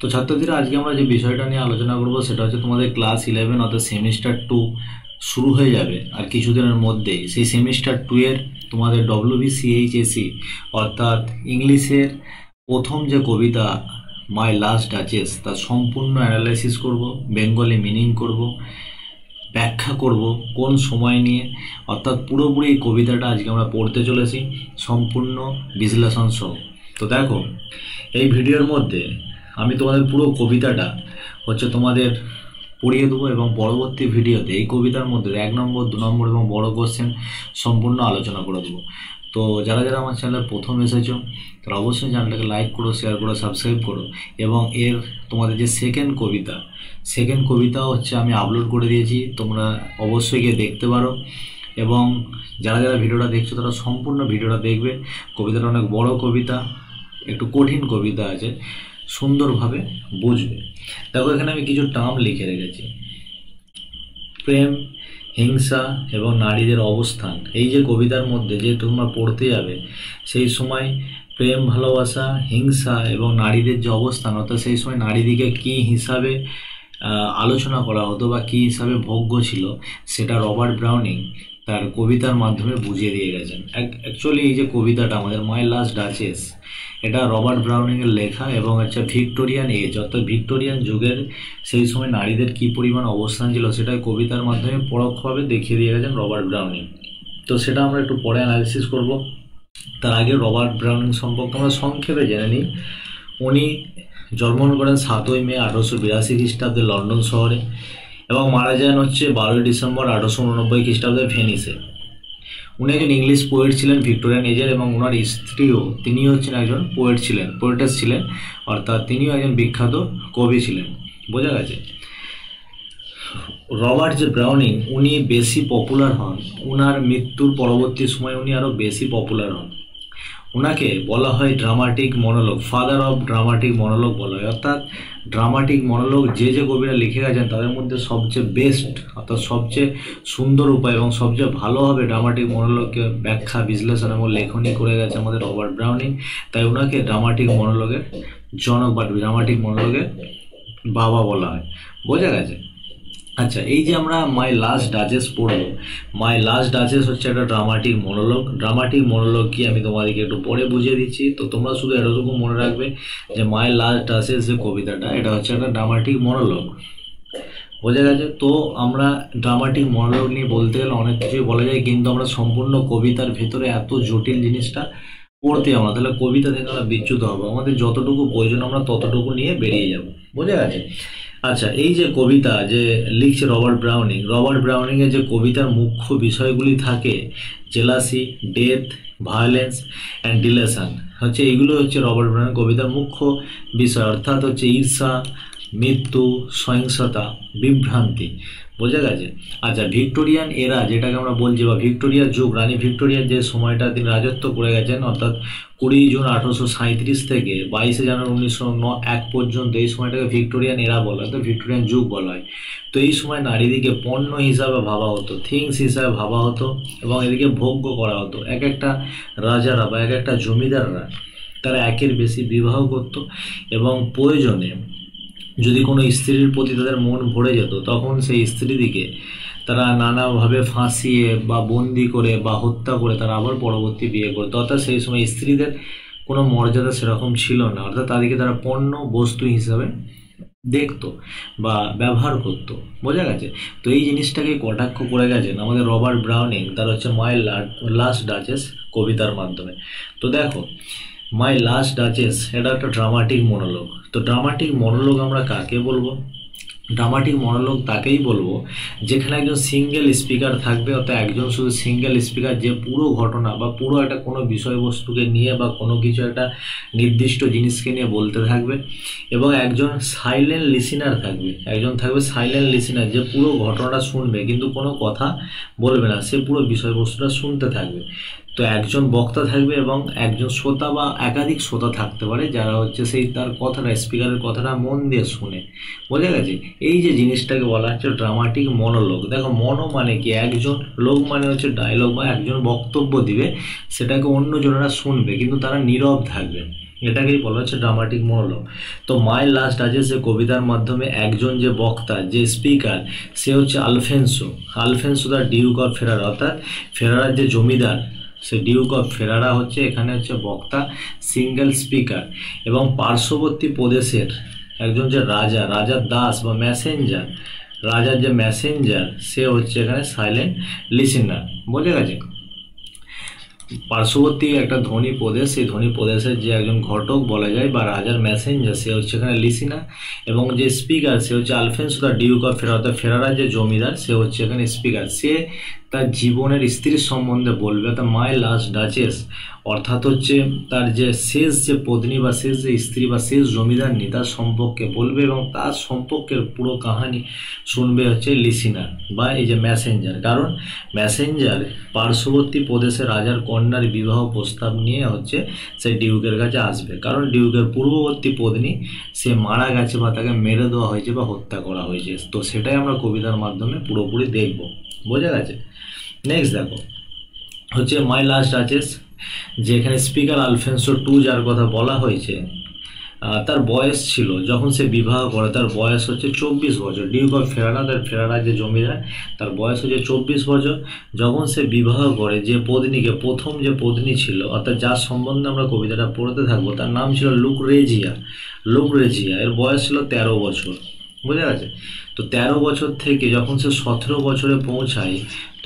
তো ছাত্রছাত্রীরা, আজকে আমরা যে বিষয়টা নিয়ে আলোচনা করব সেটা হচ্ছে তোমাদের ক্লাস 11 অর্থাৎ সেমিস্টার 2 শুরু হয়ে যাবে আর কিছুদিনের মধ্যেই। সেই সেমিস্টার 2 এর তোমাদের WBCHSE অর্থাৎ ইংলিশের প্রথম যে কবিতা মাই লাস্ট ডাচেস তার সম্পূর্ণ অ্যানালাইসিস করব, বেঙ্গলি মিনিং করব, ব্যাখ্যা করব কোন সময় নিয়ে, অর্থাৎ পুরোপুরি এই কবিতাটা আজকে আমরা পড়তে চলেছি সম্পূর্ণ বিশ্লেষণ সহ। তো দেখো, এই ভিডিওর মধ্যে আমি তোমাদের পুরো কবিতাটা হচ্ছে তোমাদের পড়িয়ে দেবো এবং পরবর্তী ভিডিওতে এই কবিতার মধ্যে 1 নম্বর 2 নম্বর এবং বড় কোশ্চেন সম্পূর্ণ আলোচনা করে দেবো। তো যারা যারা আমার চ্যানেলে প্রথম এসেছো তারা অবশ্যই চ্যানেলটাকে লাইক করো, শেয়ার করো, সাবস্ক্রাইব করো। এবং এর তোমাদের যে সেকেন্ড কবিতা হচ্ছে আমি আপলোড করে দিয়েছি, তোমরা অবশ্যই গিয়ে দেখতে পারো। এবং যারা যারা ভিডিওটা দেখছো তারা সম্পূর্ণ ভিডিওটা দেখবে। কবিতাটা অনেক বড় কবিতা, একটু কঠিন কবিতা আছে, সুন্দরভাবে বুঝবে। দেখো, এখানে আমি কিছু টার্ম লিখে রেখেছি। প্রেম, হিংসা এবং নারীদের অবস্থান। এই যে কবিতার মধ্যে যে তোমরা পড়তে যাবে সেই সময় প্রেম, ভালোবাসা, হিংসা এবং নারীদের যে অবস্থান, অর্থাৎ সেই সময় নারীদিকে কী হিসাবে আলোচনা করা হতো বা কী হিসাবে ভোগ্য ছিল, সেটা রবার্ট ব্রাউনিং তার কবিতার মাধ্যমে বুঝিয়ে দিয়ে গেছেন। অ্যাকচুয়ালি এই যে কবিতাটা আমাদের মাই লাস্ট ডাচেস, এটা রবার্ট ব্রাউনিংয়ের লেখা এবং হচ্ছে ভিক্টোরিয়ান এজ অর্থাৎ ভিক্টোরিয়ান যুগের সেই সময় নারীদের কী পরিমাণ অবস্থান ছিল সেটা কবিতার মাধ্যমে পরোক্ষভাবে দেখিয়ে দিয়ে গেছেন রবার্ট ব্রাউনিং। তো সেটা আমরা একটু পরে অ্যানালিসিস করব। তার আগে রবার্ট ব্রাউনিং সম্পর্কে আমরা সংক্ষেপে জেনে নিই। উনি জন্মগ্রহণ করেন 7ই মে 1882 খ্রিস্টাব্দে লন্ডন শহরে এবং মারা যান হচ্ছে 12ই ডিসেম্বর 1889 খ্রিস্টাব্দে ভেনিসে। উনি একজন ইংলিশ পোয়েট ছিলেন ভিক্টোরিয়ান এজের, এবং ওনার স্ত্রীও তিনিও হচ্ছেন একজন পোয়েটেস ছিলেন, অর্থাৎ তিনিও একজন বিখ্যাত কবি ছিলেন। বোঝা গেছে? রবার্ট যে ব্রাউনিং উনি বেশি পপুলার হন, ওনার মৃত্যুর পরবর্তী সময় উনি আরও বেশি পপুলার হন। ওনাকে বলা হয় dramatic monologue, father of dramatic monologue বলা হয়। অর্থাৎ ড্রামাটিক মনোলগ যে কবিরা লিখে গেছেন তাদের মধ্যে সবচেয়ে বেস্ট অর্থাৎ সবচেয়ে সুন্দর উপায় এবং সবচেয়ে ভালোভাবে ড্রামাটিক মনোলগকে ব্যাখ্যা, বিশ্লেষণ এবং লেখনী করে গেছে আমাদের রবার্ট ব্রাউনিং। তাই ওনাকে ড্রামাটিক মনোলগের জনক বা ড্রামাটিক মনোলগের বাবা বলা হয়। বোঝা গেছে? আচ্ছা, এই যে আমরা মাই লাস্ট ডাচেস পড়বো, মাই লাস্ট ডাচেস হচ্ছে একটা ড্রামাটিক মনোলগ কি আমি তোমাদেরকে একটু পরে বুঝিয়ে দিচ্ছি। তো তোমরা শুধু এতটুকু মনে রাখবে যে মাই লাস্ট ডাচেস যে কবিতাটা, এটা হচ্ছে একটা ড্রামাটিক মনোলগ। বোঝা গেছে? তো আমরা ড্রামাটিক মনোলগ নিয়ে বলতে গেলে অনেক কিছুই বলা যায়, কিন্তু আমরা সম্পূর্ণ কবিতার ভেতরে এত জটিল জিনিসটা পড়তে আমরা, তাহলে কবিতা থেকে আমরা বিচ্যুত হবো। আমাদের যতটুকু প্রয়োজন আমরা ততটুকু নিয়ে বেরিয়ে যাব। বোঝা গেছে? আচ্ছা, এই যে কবিতা যে লিখছে রবার্ট ব্রাউনিংয়ের যে কবিতার মুখ্য বিষয়গুলি থাকে, jealousy, death, violence and deletion, হচ্ছে এইগুলো হচ্ছে রবার্ট ব্রাউনিং কবিতার মুখ্য বিষয়। অর্থাৎ হচ্ছে ঈর্ষা, মৃত্যু, সহিংসতা, বিভ্রান্তি। বোঝা গেছে? আচ্ছা, ভিক্টোরিয়ান এরা যেটাকে আমরা বলছি বা ভিক্টোরিয়ার যুগ, রানী ভিক্টোরিয়ার যে সময়টা তিনি রাজত্ব করে গেছেন, অর্থাৎ 20 জুন 1837 থেকে 22 জানুয়ারি 1901 পর্যন্ত, এই সময়টাকে ভিক্টোরিয়ান এরা বলা হয়, তো ভিক্টোরিয়ান যুগ বলা হয়। তো এই সময় নারীদিকে পণ্য হিসাবে ভাবা হতো, থিংস হিসাবে ভাবা হতো এবং এদিকে ভোগ্য করা হতো। এক একটা রাজারা বা এক একটা জমিদাররা তারা একের বেশি বিবাহ করত এবং প্রয়োজনে যদি কোনো স্ত্রীর প্রতি তাদের মন ভরে যেত তখন সেই স্ত্রীদিকে তারা নানাভাবে ফাঁসিয়ে বা বন্দি করে বা হত্যা করে তারা আবার পরবর্তী বিয়ে করতো। অর্থাৎ সেই সময় স্ত্রীদের কোনো মর্যাদা সেরকম ছিল না, অর্থাৎ তাদেরকে তারা পণ্য বস্তু হিসাবে দেখতো বা ব্যবহার করতো। বোঝা গেছে? তো এই জিনিসটাকে কটাক্ষ করে গেছেন আমাদের রবার্ট ব্রাউনিং তার হচ্ছে মাই লাস্ট ডাচেস কবিতার মাধ্যমে। তো দেখো, মাই লাস্ট ডাচেস এটা একটা ড্রামাটিক মনোলগ। তো ড্রামাটিক মনোলগ আমরা কাকে বলবো? ড্রামাটিক মনোলগ তাকেই বলবো যেখানে একজন সিঙ্গেল স্পিকার থাকবে, অর্থাৎ একজন শুধু সিঙ্গেল স্পিকার যে পুরো ঘটনা বা পুরো একটা কোনো বিষয়বস্তুকে নিয়ে বা কোনো কিছু একটা নির্দিষ্ট জিনিসকে নিয়ে বলতে থাকবে, এবং একজন সাইলেন্ট লিসেনার থাকবে, সাইলেন্ট লিসেনার যে পুরো ঘটনাটা শুনবে কিন্তু কোনো কথা বলবে না, সে পুরো বিষয়বস্তুটা শুনতে থাকবে। তো একজন বক্তা থাকবে এবং একজন শ্রোতা বা একাধিক শ্রোতা থাকতে পারে যারা হচ্ছে সেই তার কথাটা, স্পিকারের কথাটা মন দিয়ে শুনে। বোঝা গেছে? এই যে জিনিসটাকে বলা হচ্ছে ড্রামাটিক মনোলগ। দেখো, মনো মানে কি? একজন, লোক মানে হচ্ছে ডায়লগ বা একজন বক্তব্য দিবে, সেটাকে অন্যজনেরা শুনবে কিন্তু তারা নীরব থাকবে। এটাকেই বলা হচ্ছে ড্রামাটিক মনোলগ। তো মাই লাস্ট ডাচেস যে কবিতার মাধ্যমে একজন যে বক্তা, যে স্পিকার, সে হচ্ছে আলফেন্সো, আলফেন্সো দ্য ডিউক অফ ফেরারা, অর্থাৎ ফেরারার যে জমিদার, সে ডিউক অফ ফেরারা হচ্ছে এখানে হচ্ছে বক্তা, সিঙ্গেল স্পিকার। এবং পার্শ্ববর্তী প্রদেশের একজন যে রাজা, রাজার দাস বা মেসেঞ্জার, রাজার যে মেসেঞ্জার, সে হচ্ছে এখানে সাইলেন্ট লিসেনার। বোঝা গেছে? পার্শ্ববর্তী একটা ধনী প্রদেশ, সেই ধনী প্রদেশের যে একজন ঘটক বলা যায় বা রাজার মেসেঞ্জার, সে হচ্ছে এখানে লিসিনা। এবং যে স্পিকার, সে হচ্ছে আলফেন্সো দ্য ডিউক অফ ফেরারা, অর্থাৎ ফেরারার যে জমিদার, সে হচ্ছে এখানে স্পিকার। সে তার জীবনের স্ত্রীর সম্বন্ধে বলবে, অর্থাৎ মাই লাস্ট ডাচেস, অর্থাৎ হচ্ছে তার যে শেষ যে পত্নী বা শেষ যে স্ত্রী বা শেষ জমিদারনি, তার সম্পর্কে বলবে এবং তার সম্পর্কের পুরো কাহানি শুনবে হচ্ছে লিসিনার বা এই যে মেসেঞ্জার। কারণ মেসেঞ্জার পার্শ্ববর্তী প্রদেশে রাজার কন্যার বিবাহ প্রস্তাব নিয়ে হচ্ছে সে ডিউকের কাছে আসবে, কারণ ডিউকের পূর্ববর্তী পত্নী সে মারা গেছে বা তাকে মেরে দেওয়া হয়েছে বা হত্যা করা হয়েছে। তো সেটাই আমরা কবিতার মাধ্যমে পুরোপুরি দেখব। বোঝা গেছে? নেক্সট দেখো হচ্ছে মাই লাস্ট ডাচেস, যেখানে স্পিকার আলফেন্সো টু যার কথা বলা হয়েছে, তার বয়স ছিল যখন সে বিবাহ করে, তার বয়স হচ্ছে 24 বছর। ডিউক অফ ফেরারা, তার ফেরারা যে জমিদার, তার বয়স হচ্ছে 24 বছর। যখন সে বিবাহ করে যে পত্নীকে, প্রথম যে পত্নী ছিল, অর্থাৎ যার সম্বন্ধে আমরা কবিতাটা পড়তে থাকবো, তার নাম ছিল লুকরেজিয়া। লুকরেজিয়া এর বয়স ছিল 13 বছর। বোঝা গেছে? তো 13 বছর থেকে যখন সে 17 বছরে পৌঁছায়,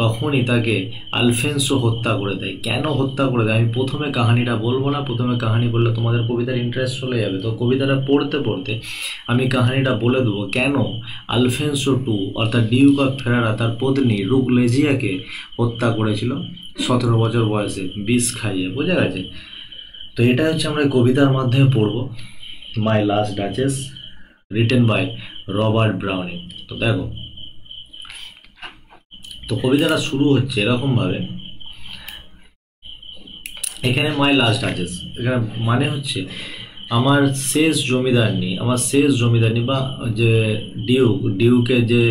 তখনই তাকে আলফেন্সো হত্যা করে দেয়। কেন হত্যা করে দেয় আমি প্রথমে কাহানিটা বলবো না, প্রথমে কাহানি বললে তোমাদের কবিতার ইন্টারেস্ট চলে যাবে। তো কবিতাটা পড়তে পড়তে আমি কাহানিটা বলে দেবো, কেন আলফেন্সো টু অর্থাৎ ডিউক অফ ফেরারা তার পত্নী লুকরেজিয়াকে হত্যা করেছিল 17 বছর বয়সে বিষ খাইয়ে। বোঝা গেছে? তো এটা হচ্ছে আমরা কবিতার মাধ্যমে পড়বো, my last duchess, written by Robert Browning. তো দেখো, তো কবিতাটা শুরু হচ্ছে এরকম ভাবে, এখানে মাই লাস্ট ডাচেস, এখানে মানে হচ্ছে আমার শেষ জমিদারনি, আমার শেষ জমিদারনি বা যে ডিউকের যে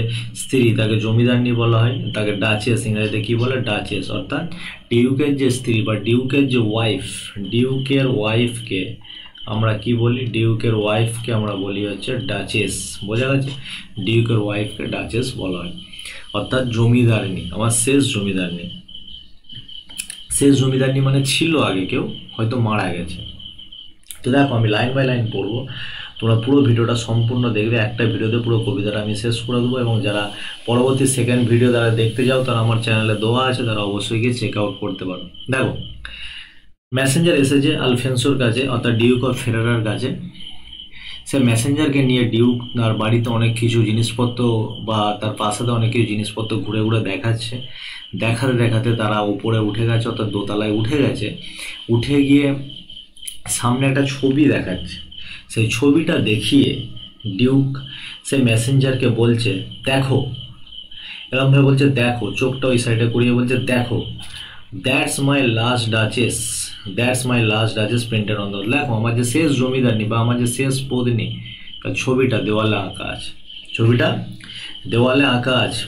স্ত্রী, তাকে জমিদারনি বলা হয়, তাকে ডাচেস, ইংরেজিতে কি বলে? ডাচেস। অর্থাৎ ডিউকের যে স্ত্রী বা ডিউকের যে ওয়াইফ, ডিউকের ওয়াইফকে আমরা কি বলি? ডিউকের ওয়াইফকে আমরা বলি হচ্ছে ডাচেস। বোঝা গেছে? ডিউকের ওয়াইফকে ডাচেস বলা হয়, অর্থাৎ জমিদারনি, আমার শেষ জমিদারনি। শেষ জমিদারনি মানে ছিল আগে, কেউ হয়তো মারা গেছে। তো দেখো, আমি লাইন বাই লাইন পড়বো, তোমরা পুরো ভিডিওটা সম্পূর্ণ দেখবে। একটা ভিডিওতে পুরো কবিতাটা আমি শেষ করে দেবো, এবং যারা পরবর্তী সেকেন্ড ভিডিও যারা দেখতে যাও, তারা আমার চ্যানেলে দেওয়া আছে, তারা অবশ্যই গিয়ে চেক আউট করতে পারো। দেখো, মেসেঞ্জার এসেছে আলফেন্সোর কাছে, অর্থাৎ ডিউক অফ ফেরারার কাছে। সে মেসেঞ্জারকে নিয়ে ডিউক তার বাড়িতে অনেক কিছু জিনিসপত্র বা তার প্রাসাদে অনেক কিছু জিনিসপত্র ঘুরে ঘুরে দেখাচ্ছে। দেখাতে দেখাতে তারা উপরে উঠে গেছে, অর্থাৎ দোতলায় উঠে গেছে। উঠে গিয়ে সামনে একটা ছবি দেখাচ্ছে। সেই ছবিটা দেখিয়ে ডিউক সে মেসেঞ্জারকে বলছে, দেখো, এরকমভাবে বলছে দেখো, চোখটা ওই সাইডে করিয়ে বলছে দেখো, that's my last duchess, that's my last duchess printed on the, দেখো আমার যে শেষ জমিদারনি বা আমার যে শেষ পত্নী, তার ছবিটা দেওয়ালে আঁকা আছে, ছবিটা দেওয়ালে আঁকা আছে।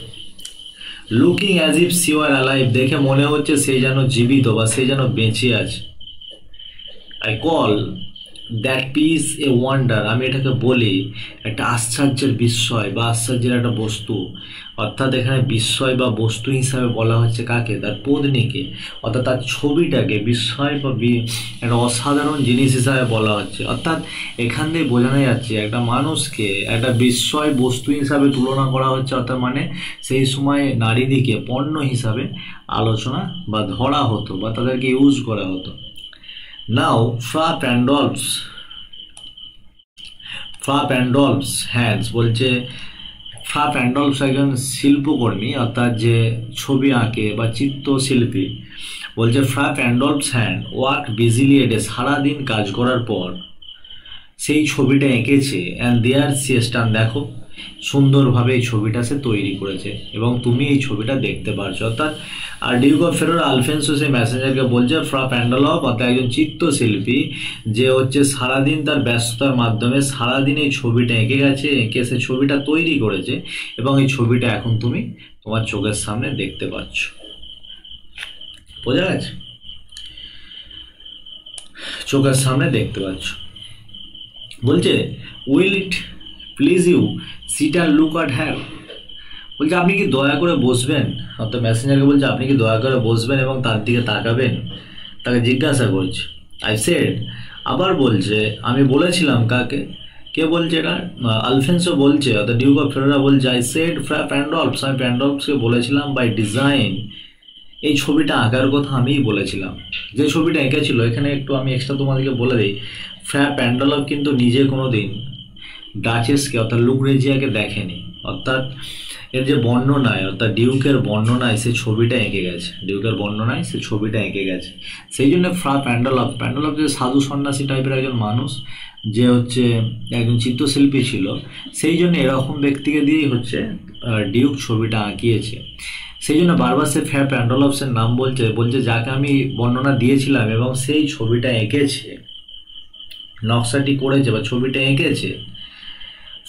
Looking as if she were alive, দেখে মনে হচ্ছে সে যেন জীবিত বা সে যেন বেঁচে আছে। I call that piece A wonder, আমি এটাকে বলি একটা আশ্চর্যের বিস্ময় বা আশ্চর্যের একটা বস্তু। অর্থাৎ এখানে বিস্ময় বা বস্তু হিসাবে বলা হচ্ছে কাকে? তার পত্নীকে, অর্থাৎ তার ছবিটাকে বিস্ময় বা একটা অসাধারণ জিনিস হিসাবে বলা হচ্ছে। অর্থাৎ এখান থেকে বোঝানো যাচ্ছে একটা মানুষকে একটা বিস্ময় বস্তু হিসাবে তুলনা করা হচ্ছে। অর্থাৎ মানে সেই সময় নারীদিকে পণ্য হিসাবে আলোচনা বা ধরা হতো বা তাদেরকে ইউজ করা হতো। Now, Fra Pandolf's hands বলছে, ফ্রা প্যান্ডলফস একজন শিল্পকর্মী, অর্থাৎ যে ছবি আঁকে বা চিত্রশিল্পী। বলছে ফ্রা প্যান্ডলফস হ্যান্ড ওয়ার্ক বিজিলি এ ডে, সারাদিন কাজ করার পর সেই ছবিটা এঁকেছে। অ্যান্ড দেয়ার সি স্টান, দেখো সুন্দরভাবে এই ছবিটা সে তৈরি করেছে এবং তুমি এই ছবিটা দেখতে পারছো। অর্থাৎ আর ডিউক অফ ফেরারা আলফেন্সো সেই মেসেঞ্জারকে বলছে ফ্রা প্যান্ডলফ অর্থাৎ একজন চিত্রশিল্পী যে হচ্ছে সারাদিন তার ব্যস্ততার মাধ্যমে সারাদিন এই ছবিটা এঁকে গেছে, এঁকে সে ছবিটা তৈরি করেছে এবং এই ছবিটা এখন তুমি তোমার চোখের সামনে দেখতে পাচ্ছ। বোঝা গেছে? চোখের সামনে দেখতে পাচ্ছ। বলছে will it please you sit and look at her. বলছে আপনি কি দয়া করে বসবেন, অর্থাৎ মেসেঞ্জারকে বলছে আপনি কি দয়া করে বসবেন এবং তার দিকে তাকাবেন, তাকে জিজ্ঞাসা করছে। আই সেড, আবার বলছে আমি বলেছিলাম কাকে, কে বলছে এটা, আলফেন্সো বলছে, অর্থাৎ ডিউক অফ ফেরোরা বলছে আই সেড ফ্রা প্যান্ডলফস, আমি প্যান্ডলফসকে বলেছিলাম বাই ডিজাইন, এই ছবিটা আঁকার কথা আমিই বলেছিলাম। যে ছবিটা এঁকেছিল, এখানে একটু আমি এক্সট্রা তোমাদেরকে বলে দিই, ফ্রা প্যান্ডলফ কিন্তু নিজে কোনো দিন ডাচেসকে অর্থাৎ লুকরেজিয়াকে দেখেনি, অর্থাৎ এর যে বর্ণনায় অর্থাৎ ডিউকের বর্ণনায় সে ছবিটা এঁকে গেছে, ডিউকের বর্ণনায় সে ছবিটা এঁকে গেছে। সেই জন্য ফ্রা প্যান্ডলফ যে সাধু সন্ন্যাসী টাইপের একজন মানুষ, যে হচ্ছে একজন চিত্রশিল্পী ছিল, সেই জন্য এরকম ব্যক্তিকে দিয়েই হচ্ছে ডিউক ছবিটা আঁকিয়েছে। সেই জন্য বারবার সে ফ্রা প্যান্ডলফসের নাম বলছে যাকে আমি বর্ণনা দিয়েছিলাম এবং সেই ছবিটা এঁকেছে, নকশাটি করেছে বা ছবিটা এঁকেছে।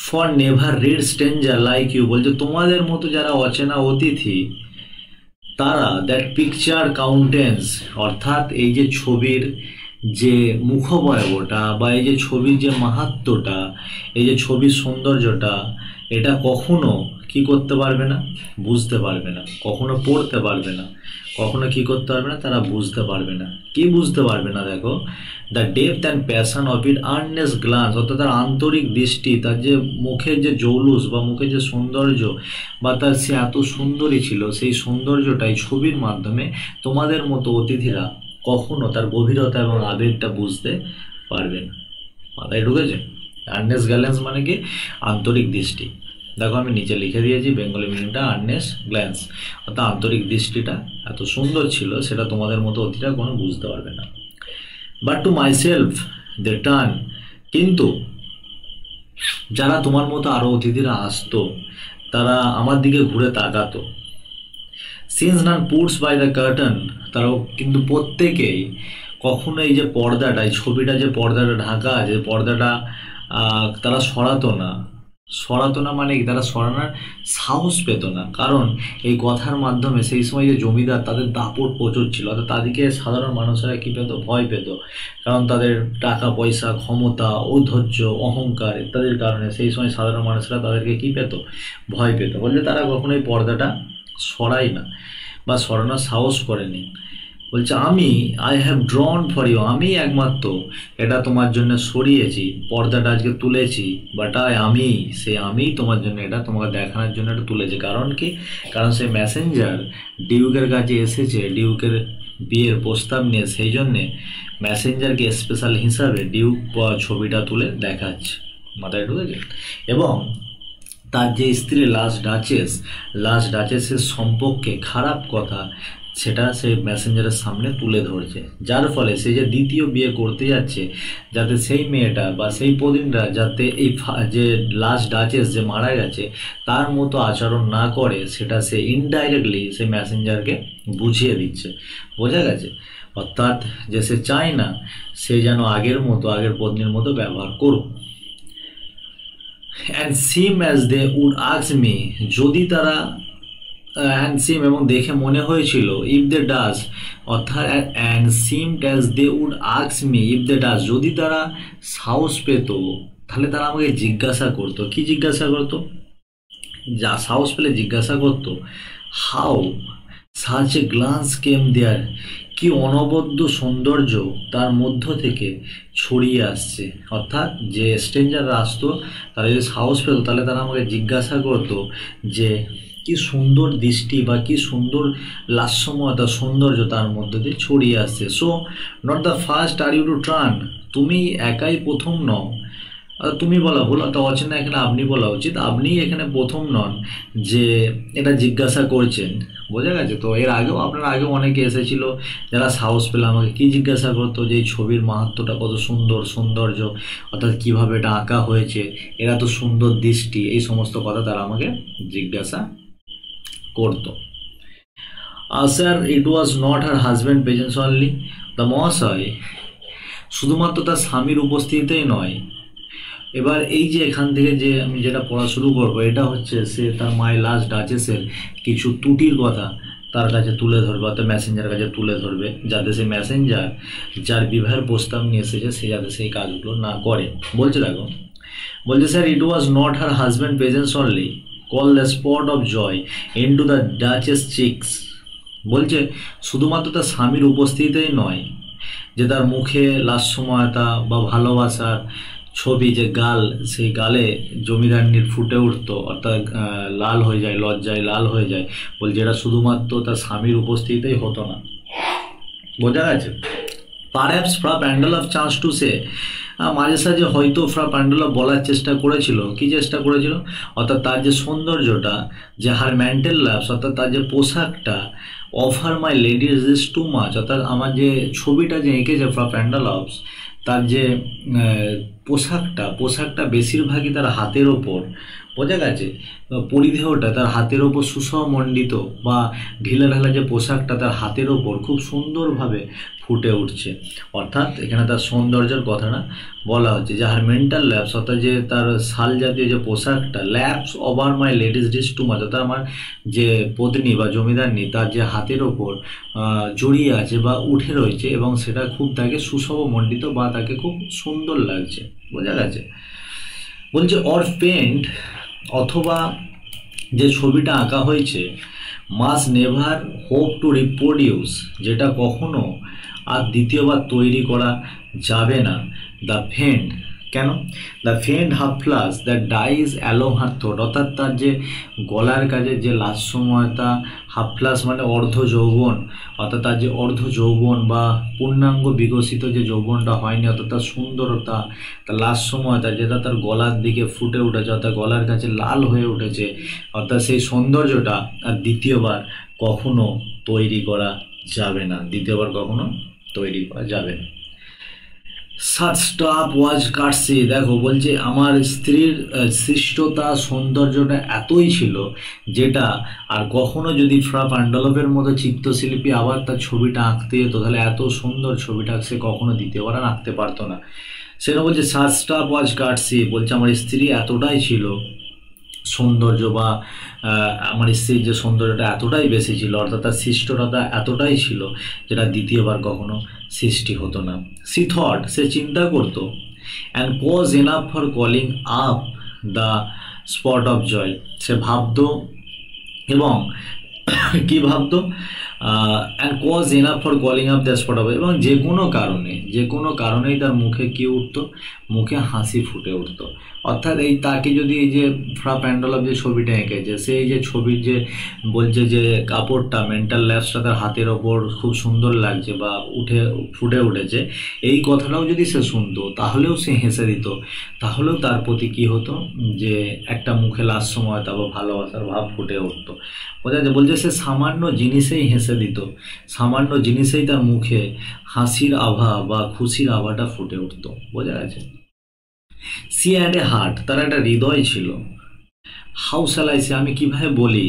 For never read stranger like you, বলছে তোমাদের মতো যারা অচেনা অতিথি তারা দ্যাট পিকচার কাউন্টেন্স, অর্থাৎ এই যে ছবির যে মুখবয়বটা বা এই যে ছবির যে মাহাত্ম্যটা, এই যে ছবির সৌন্দর্যটা, এটা কখনো কি করতে পারবে না, বুঝতে পারবে না, কখনো পড়তে পারবে না, কখনো কি করতে পারবে না, তারা বুঝতে পারবে না। কি বুঝতে পারবে না, দেখো, the depth and passion of it earnest glance, অর্থাৎ তার আন্তরিক দৃষ্টি, তার যে মুখের যে জৌলুস বা মুখের যে সৌন্দর্য বা তার সে এত সুন্দরী ছিল, সেই সৌন্দর্যটাই ছবির মাধ্যমে তোমাদের মতো অতিথিরা কখনো তার গভীরতা এবং আবেগটা বুঝতে পারবে না। মাথায় ঢুকেছে? আর্নেস্ট গ্ল্যান্স মানে কি, আন্তরিক দৃষ্টি। দেখো আমি নিচে লিখে দিয়েছি বেঙ্গলি মিনিংটা, আর্নেস্ট গ্ল্যান্স, অর্থাৎ আন্তরিক দৃষ্টিটা এত সুন্দর ছিল সেটা তোমাদের মতো অতিথিরা কোনো বুঝতে পারবে না। But to myself they turn, কিন্তু যারা তোমার মতো আরো অতিথিরা আসতো তারা আমার দিকে ঘুরে তাকাতো। Since none puts by the carton, তারাও কিন্তু প্রত্যেকেই কখনো এই যে পর্দাটা, এই ছবিটা যে পর্দাটা ঢাকা আছে, পর্দাটা তারা সরাতো না মানে কি, তারা সরানোর সাহস পেত না। কারণ এই কথার মাধ্যমে সেই সময় যে জমিদার, তাদের দাপট প্রচুর ছিল, অর্থাৎ তাদেরকে সাধারণ মানুষেরা কী পেত, ভয় পেত। কারণ তাদের টাকা পয়সা, ক্ষমতা, ঔদ্ধর্য, অহংকার ইত্যাদির কারণে সেই সময় সাধারণ মানুষরা তাদেরকে কী পেত, ভয় পেত। বললে তারা কখনোই পর্দাটা সরায় না বা সরানোর সাহস করেনি। বলছে I have drawn for you, আমি একমাত্র এটা তোমার জন্য সরিয়েছি, পর্দাটা আজকে তুলেছি, বাট আমি তোমার জন্য এটা তোমাকে দেখানোর জন্য এটা তুলেছি। কারণ কি, কারণ সেই মেসেঞ্জার ডিউকের কাছে এসেছে ডিউকের বিয়ের প্রস্তাব নিয়ে, সেই জন্যে মেসেঞ্জারকে স্পেশাল হিসাবে ডিউক ছবিটা তুলে দেখাচ্ছে। মাথায় ঢুকেছে? এবং তার যে স্ত্রী লাস্ট ডাচেসের সম্পর্কে খারাপ কথা সেটা সে মেসেঞ্জারের সামনে তুলে ধরছে, যার ফলে সে যে দ্বিতীয় বিয়ে করতে যাচ্ছে, যাতে সেই মেয়েটা বা সেই প্রদিনটা যাতে এই যে লাস্ট ডাচেস যে মারা গেছে তার মতো আচরণ না করে, সেটা সে ইনডাইরেক্টলি সে মেসেঞ্জারকে বুঝিয়ে দিচ্ছে। বোঝা গেছে? অর্থাৎ যে সে চায় না সে যেন আগের পত্নীর মতো ব্যবহার করুক। And seem as they would ask me, যদি তারা অ্যান্ড সিম এবং দেখে মনে হয়েছিল, ইফ দে ডাজ, অর্থাৎ and seemed as they would ask me if they durst, যদি তারা সাহস পেত তাহলে তারা আমাকে জিজ্ঞাসা করতো। কি জিজ্ঞাসা করতো? যা সাহস পেলে জিজ্ঞাসা করতো, হাউ সাচ এ গ্লান্স কেম দেয়ার, কি অনবদ্য সৌন্দর্য তার মধ্য থেকে ছড়িয়ে আসছে। অর্থাৎ যে স্ট্রেঞ্জাররা আসতো তারা যদি সাহস পেত তাহলে তারা আমাকে জিজ্ঞাসা করতো যে কি সুন্দর দৃষ্টি বা কি সুন্দর লাস্যময়তা, সৌন্দর্য তার মধ্যে দিয়ে ছড়িয়ে আসছে। So not the first are you to turn, তুমি একাই প্রথম নও, তুমি বলা ভুল, অর্থাৎ অচেনা এখানে আপনি বলা উচিত, আপনি এখানে প্রথম নন যে এটা জিজ্ঞাসা করছেন। বোঝা গেছে? তো এর আগেও আপনার আগেও অনেকে এসেছিল যারা সাহস পেলে আমাকে কি জিজ্ঞাসা করতো, যে এই ছবির মাহাত্ম্যটা কত সৌন্দর্য, অর্থাৎ কিভাবে এটা আঁকা হয়েছে, এরা তো সুন্দর দৃষ্টি, এই সমস্ত কথা তারা আমাকে জিজ্ঞাসা করতো। Sir it was not her husband presence only, the মহাশয় শুধুমাত্র তার স্বামীর উপস্থিতিতেই নয়। এবার এই যে এখান থেকে যে আমি যেটা পড়া শুরু করবো, এটা হচ্ছে সে তার মাই লাস্ট ডাচেসের কিছু ত্রুটির কথা তার কাছে তুলে ধরবে, অর্থাৎ মেসেঞ্জার কাছে তুলে ধরবে, যাতে সেই মেসেঞ্জার যার বিবাহের প্রস্তাব নিয়ে এসেছে সে যাতে সেই কাজগুলো না করে। বলছে দেখো, বলছে sir, it was not her husband presence only call the spot of joy into the duchess cheeks. বলছে শুধুমাত্র তার স্বামীর উপস্থিতিতেই নয় যে তার মুখে লাস্যময়তা বা ভালোবাসার ছবি, যে গাল, সেই গালে জমিদারনির ফুটে উঠতো, অর্থাৎ লাল হয়ে যায়, লজ্জায় লাল হয়ে যায়। বলছে এটা শুধুমাত্র তার স্বামীর উপস্থিতিতেই হতো না। বোঝা গেছে? Perhaps Fra Pandolf chance to say, মাঝে সাঝে হয়তো ফ্রা প্যান্ডেলফ বলার চেষ্টা করেছিল, কি চেষ্টা করেছিল, অর্থাৎ তার যে সৌন্দর্যটা, যে হার ম্যান্টেল ল্যাপস, অর্থাৎ তার যে পোশাকটা, offer my ladies is two much, অর্থাৎ আমার যে ছবিটা যে এঁকেছে ফ্রা প্যান্ডেলফস, তার যে পোশাকটা বেশিরভাগই তার হাতের ওপর, বোঝা গেছে, পরিধেয়টা তার হাতের ওপর সুসমণ্ডিত বা ঢিলা ঢালা যে পোশাকটা তার হাতের ওপর খুব সুন্দরভাবে ফুটে উঠছে। অর্থাৎ এখানে তার সৌন্দর্যের কথাটা বলা হচ্ছে, যে হার মেন্টাল ল্যাপস, অর্থাৎ যে তার শাল জাতীয় যে পোশাকটা, ল্যাপস ওভার মাই লেডিস ডিস টু মাচ, অর্থাৎ আমার যে পত্নী বা জমিদারনি তার যে হাতের ওপর জড়িয়ে আছে বা উঠে রয়েছে, এবং সেটা খুব তাকে সুশোভমণ্ডিত বা তাকে খুব সুন্দর লাগছে। বোঝা গেছে? বলছে অর পেন্ট, অথবা যে ছবিটা আঁকা হয়েছে, must never hope to reproduce, যেটা কখনো আর দ্বিতীয়বার তৈরি করা যাবে না, দ্য ফেন্ড, কেন, the faint half flush that dies along her throat, অর্থাৎ তার যে গলার কাছে যে লাস্যময়তা, হাফ ফ্লাস মানে অর্ধ যৌবন, অর্থাৎ তার যে অর্ধ যৌবন বা পূর্ণাঙ্গ বিকশিত যে যৌবনটা হয়নি, অর্থাৎ তার সুন্দরতা, তার লাস্যময়তা যেটা তার গলার দিকে ফুটে উঠেছে, অর্থাৎ গলার কাছে লাল হয়ে উঠেছে, অর্থাৎ সেই সৌন্দর্যটা আর দ্বিতীয়বার কখনো তৈরি করা যাবে না, দ্বিতীয়বার কখনো তৈরি করা যাবে না। সাচ স্টাফ ওয়াজ কাটসি, দেখো বলছে আমার স্ত্রীর সৃষ্টতা, সৌন্দর্যটা এতই ছিল যেটা আর কখনো যদি ফ্রা প্যান্ডেলফের মতো চিত্রশিল্পী আবার তার ছবিটা আঁকতে যেত, তাহলে এত সুন্দর ছবিটা সে কখনো দ্বিতীয়বার আর আঁকতে পারতো না। সেটা বলছে সাচ স্টাফ ওয়াজ কাটসি, বলছে আমার স্ত্রী এতটাই ছিল সৌন্দর্য, বা আমার স্ত্রীর যে সৌন্দর্যটা এতটাই বেশি ছিল, অর্থাৎ তার সৃষ্টতা এতটাই ছিল যেটা দ্বিতীয়বার কখনো সৃষ্টি হতো না। সি থট, সে চিন্তা করতো, and cause enough for calling up the spot of joy, সে ভাবতো এবং কি ভাবতো, and cause enough for calling up the spot of, এবং যে কোনো কারণেই তার মুখে কি উঠতো, মুখে হাসি ফুটে উঠতো। অর্থাৎ এই তাকে যদি এই যে ফ্রা প্যান্ডেলফ যে ছবিটা এঁকেছে, সেই যে ছবির যে বলছে যে কাপড়টা, মেন্টাল ল্যাপসটা তার হাতের ওপর খুব সুন্দর লাগছে বা ফুটে উঠেছে, এই কথাটাও যদি সে শুনতো তাহলেও সে হেসে দিত, তাহলেও তার প্রতি কি হতো, যে একটা মুখে লাস্যময়তা বা ভালোবাসার ভাব ফুটে উঠতো। বোঝা যায়? বলছে সে সামান্য জিনিসেই হেসে দিত, সামান্য জিনিসেই তার মুখে হাসির আভা বা খুশির আভাটা ফুটে উঠতো। বোঝা গেছে? সি হ্যাড এ হার্ট, তার একটা হৃদয় ছিল। হাউ শ্যাল আই সে, আমি কিভাবে বলি,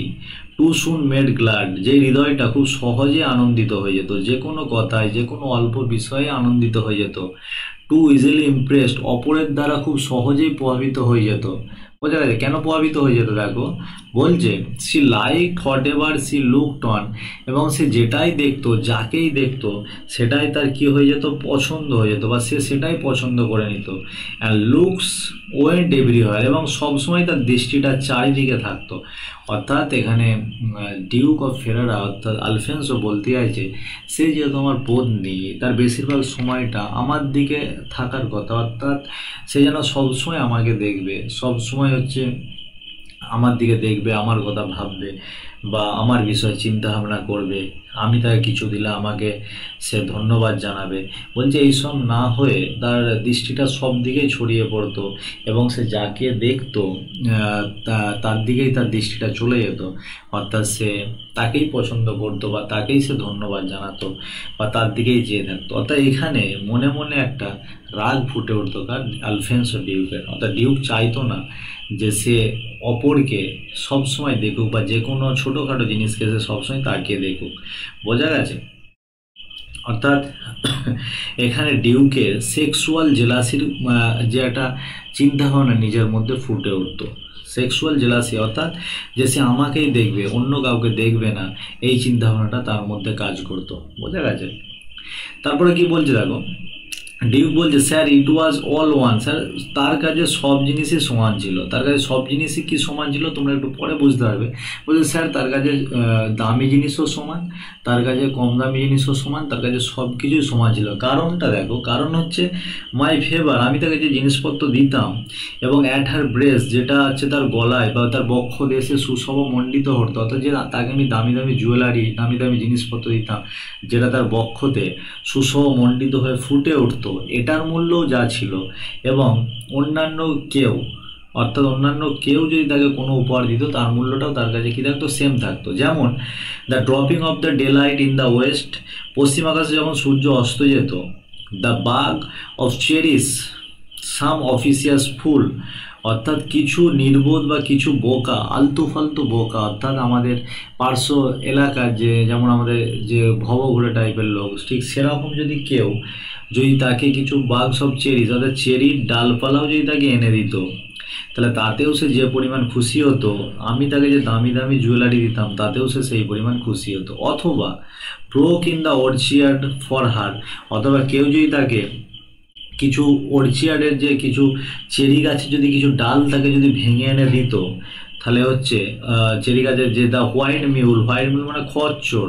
টু সুন মেড গ্ল্যাড, যে হৃদয়টা খুব সহজে আনন্দিত হয়ে যেত, যে কোনো কথায়, যে কোনো অল্প বিষয়ে আনন্দিত হয়ে যেত। টু ইজিলি ইমপ্রেসড, অপরের দ্বারা খুব সহজেই প্রভাবিত হয়ে যেত। বোঝা গেছে? কেন প্রভাবিত হয়ে যেত? দেখো বলছে she like whatever she looked on, এবং সে যেটাই দেখতো, যাকেই দেখতো, সেটাই তার কি হয়ে যেত, পছন্দ হয়ে যেত, বা সে সেটাই পছন্দ করে নিত। অ্যান্ড লুকস ওয়েন্ট এভরিওয়্যার, এবং সবসময় তার দৃষ্টিটা চারিদিকে থাকতো। অর্থাৎ এখানে ডিউক অফ ফেরারা অর্থাৎ আলফেন্সো বলতে চাইছে, সে যেহেতু আমার পত্নী, তার বেশিরভাগ সময়টা আমার দিকে থাকার কথা, অর্থাৎ সে যেন সবসময় আমাকে দেখবে, সবসময় হচ্ছে আমার দিকে দেখবে, আমার কথা ভাববে বা আমার বিষয়ে চিন্তা ভাবনা করবে, আমি তাকে কিছু দিলে আমাকে সে ধন্যবাদ জানাবে। বলছে এইসব না হয়ে তার দৃষ্টিটা সব দিকেই ছড়িয়ে পড়তো, এবং সে যাকে দেখতো তার দিকেই তার দৃষ্টিটা চলে যেত, অর্থাৎ সে তাকেই পছন্দ করতো বা তাকেই সে ধন্যবাদ জানাতো বা তার দিকেই চেয়ে থাকতো। অর্থাৎ এখানে মনে মনে একটা রাগ ফুটে উঠতো কার, আলফেন্সো ডিউকের। অর্থাৎ ডিউক চাইতো না যে সে অপরকে সবসময় দেখুক বা যে কোনো ছোটোখাটো জিনিসকে সে সবসময় তাকিয়ে দেখুক। বোঝা গেছে? অর্থাৎ এখানে ডিউকের সেক্সুয়াল জেলাসির যে একটা চিন্তাভাবনা নিজের মধ্যে ফুটে উঠতো, সেক্সুয়াল জেলাসি অর্থাৎ যে সে আমাকেই দেখবে, অন্য কাউকে দেখবে না, এই চিন্তাভাবনাটা তার মধ্যে কাজ করতো। বোঝা গেছে? তারপরে কি বলছে দেখো, ডিউক বলছে sir it was all one, sir তার কাছে সব জিনিসই সমান ছিল। তার কাছে সব জিনিসই কি সমান ছিল তোমরা একটু পরে বুঝতে পারবে। বলছে স্যার তার কাছে দামি জিনিসও সমান, তার কাছে কম দামি জিনিসও সমান, তার কাছে সব কিছুই সমান ছিল। কারণটা দেখো, কারণ হচ্ছে মাই ফেভার, আমি তাকে যে জিনিসপত্র দিতাম, এবং অ্যাট হার ব্রেস্ট, যেটা হচ্ছে তার গলায় বা তার বক্ষ দেশে সুশোভ মণ্ডিত হতো, অর্থাৎ যে তাকে আমি দামি দামি জুয়েলারি, দামি দামি জিনিসপত্র দিতাম, যেটা তার বক্ষতে সুশোভ মণ্ডিত হয়ে ফুটে উঠতো, এটার মূল্যও যা ছিল। এবং অন্যান্য কেউ, অর্থাৎ অন্যান্য কেউ যদি তাকে কোনো উপহার দিত, তার মূল্যটাও তার কাছে কী থাকতো, সেম থাকতো। যেমন the dropping of the daylight in the west, পশ্চিম আকাশে যখন সূর্য অস্ত যেত, the bough of cherries some officious fool, অর্থাৎ কিছু নির্বোধ বা কিছু বোকা, আলতু ফালতু বোকা, অর্থাৎ আমাদের পার্শ্ব এলাকার যে, যেমন আমাদের যে ভবঘুরে টাইপের লোক, ঠিক সেরকম যদি কেউ যদি তাকে কিছু বাগস অফ চেরিস, অর্থাৎ চেরির ডালপালাও যদি তাকে এনে দিত, তাহলে তাতেও সে যে পরিমাণ খুশি হতো, আমি তাকে যে দামি দামি জুয়েলারি দিতাম তাতেও সে সেই পরিমাণ খুশি হতো। অথবা broke in the orchard for her, অথবা কেউ যদি তাকে কিছু অর্চিয়ার্ডের যে কিছু চেরি গাছে যদি কিছু ডাল তাকে যদি ভেঙে এনে দিত, তাহলে হচ্ছে চেরি গাছের যে the white mule, white mule মানে খচ্চর,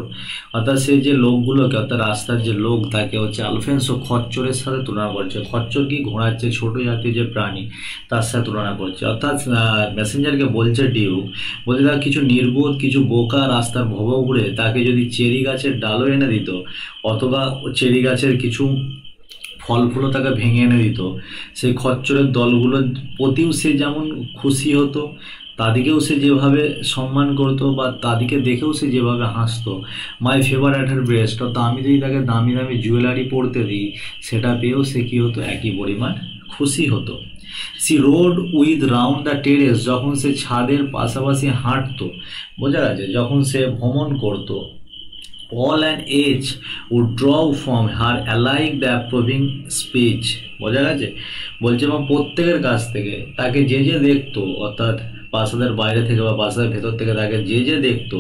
অর্থাৎ সেই যে লোকগুলোকে, অর্থাৎ রাস্তার যে লোক, তাকে হচ্ছে আলফেন্সো খচ্চরের সাথে তুলনা করছে। খচ্চর কি ঘোড়ার যে ছোটো জাতীয় যে প্রাণী, তার সাথে তুলনা করছে। অর্থাৎ মেসেঞ্জারকে বলছে ডিউক, বলছে তার কিছু নির্বোধ, কিছু বোকা রাস্তার ভব ঘুরে তাকে যদি চেরি গাছের ডালও এনে দিত, অথবা চেরি গাছের কিছু ফল ফুলও তাকে ভেঙে এনে দিত, সেই খচ্চরের দলগুলোর প্রতিও সে যেমন খুশি হতো, তাদেরকেও সে যেভাবে সম্মান করতো, বা তাদেরকে দেখেও সে যেভাবে হাসতো, my favour at her breast, অর্থাৎ আমি যদি তাকে দামি দামি জুয়েলারি পরতে দিই, সেটা পেয়েও সে কী হতো, একই পরিমাণ খুশি হতো। She rode with round the terrace, যখন সে ছাদের পাশাপাশি হাঁটতো, বোঝা গেছে, যখন সে ভ্রমণ করতো, all an age would draw from her alike the approving speech, বোঝা গেছে। বলছে এবং প্রত্যেকের কাছ থেকে তাকে যে যে দেখতো, অর্থাৎ প্রাসাদের বাইরে থেকে বা প্রাসাদের ভেতর থেকে তাকে যে যে দেখতো,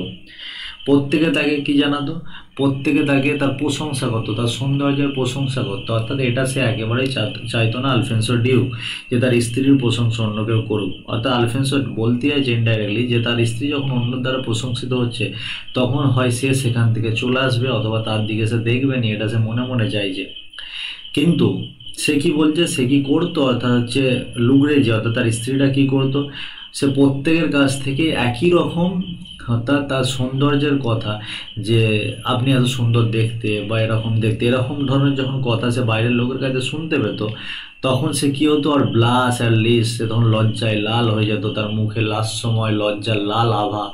প্রত্যেকে তাকে কি জানাতো, প্রত্যেকে তাকে তার প্রশংসা করতো, তার সৌন্দর্যের প্রশংসা করতো। অর্থাৎ এটা সে একেবারেই চাইতো না আলফেন্সো ডিউক যে তার স্ত্রীর প্রশংসা অন্য কেউ করুক। অর্থাৎ আলফেন্সো বলতে চাইছে ইনডাইরেক্টলি যে তার স্ত্রী যখন অন্য দ্বারা প্রশংসিত হচ্ছে, তখন হয় সে সেখান থেকে চলে আসবে, অথবা তার দিকে সে দেখবে নি, এটা সে মনে মনে চাইছে। কিন্তু সে কি বলছে, সে কি করতো, অর্থাৎ হচ্ছে লুগরেজি, অর্থাৎ তার স্ত্রীটা কি করতো, সে প্রত্যেকের কাছ থেকে একই রকম, অর্থাৎ তার সৌন্দর্যের কথা, যে আপনি এত সুন্দর দেখতে বা এরকম দেখতে, এরকম ধরনের যখন কথা সে বাইরের লোকের কাছে শুনতে পেত, তখন সে কী হতো, আর ব্লাশ আর লিস, সে তখন লজ্জায় লাল হয়ে যেত, তার মুখে লাস্যময় লজ্জার লাল আভা